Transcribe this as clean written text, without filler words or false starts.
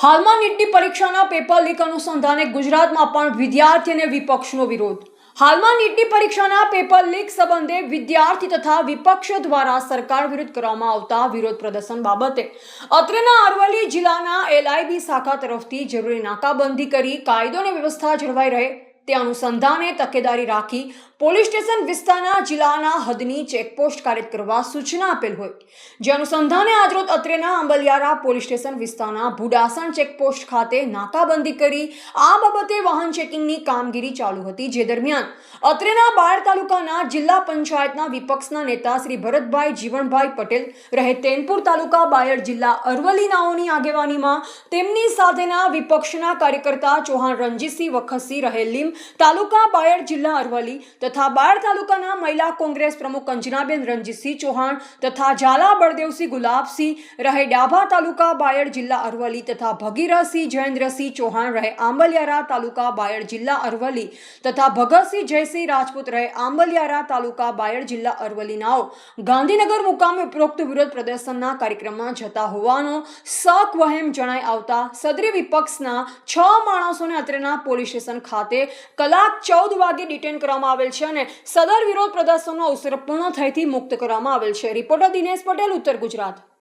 હાલમાં નીટની પરીક્ષાના પેપર લીક અનુસંધાને ગુજરાતમાં પણ વિદ્યાર્થી અને વિપક્ષનો વિરોધ. હાલમાં નીટની પરીક્ષાના પેપર લીક સંબંધે વિદ્યાર્થી તથા વિપક્ષ દ્વારા સરકાર વિરુદ્ધ કરવામાં આવતા વિરોધ પ્રદર્શન બાબતે અત્રેના અરવલ્લી જિલ્લાના LIB શાખા તરફથી જરૂરી નાકાબંધી કરી કાયદો અને વ્યવસ્થા જળવાઈ રહે તે અનુસંધાને તકેદારી રાખી પોલીસ સ્ટેશન વિસ્તારના જિલ્લાના હદની ચેકપોસ્ટ કાર્ય કરવા સૂચના આપેલ હોય, જે અનુસંધાને આજરોજ અત્રેના આંબલિયારા પોલીસ સ્ટેશન વિસ્તારના ભુડાસણ ચેકપોસ્ટ ખાતે નાકાબંધી કરી આ બાબતે વાહન ચેકિંગની કામગીરી ચાલુ હતી. જે દરમિયાન અત્રેના બાયડ તાલુકાના જિલ્લા પંચાયતના વિપક્ષના નેતા શ્રી ભરતભાઈ જીવણભાઈ પટેલ રહે તેનપુર તાલુકા બાયડ જિલ્લા અરવલ્લી નાઓની આગેવાનીમાં તેમની સાથેના વિપક્ષના કાર્યકર્તા ચૌહાણ રણજીતસિંહ વખતસિંહ રહે લીમ તાલુકા બાયડ જિલ્લા અરવલ્લી તથા બાયડ તાલુકાના મહિલા કોંગ્રેસ પ્રમુખ અંજનાબેન રણજીતસિંહ ચૌહાણ તથા ઝાલા બળદેવસિંહ ગુલાબસિંહ રહે ડાભા તાલુકા બાયડ જિલ્લા અરવલ્લી તથા ભગીરથસિંહ જયેન્દ્રસિંહ ચૌહાણ રહે આંબલિયારા તાલુકા બાયડ જિલ્લા અરવલ્લી તથા ભગતસિંહ જયસિંહ રાજપૂત રહે આંબલિયારા તાલુકા બાયડ જિલ્લા અરવલ્લી નાઓ ગાંધીનગર મુકામે ઉપરોક્ત વિરોધ પ્રદર્શનના કાર્યક્રમમાં જતા હોવાનો શક વહેમ જણાઈ આવતા સદરી વિપક્ષના 6 માણસોને અત્રેના પોલીસ સ્ટેશન ખાતે કલાક 14 વાગે ડિટેન કરવામાં આવેલ છે અને સદર વિરોધ પ્રદર્શનનો અવસર પૂર્ણ થઈથી મુક્ત કરવામાં આવેલ છે. રિપોર્ટર દિનેશ પટેલ, ઉત્તર ગુજરાત.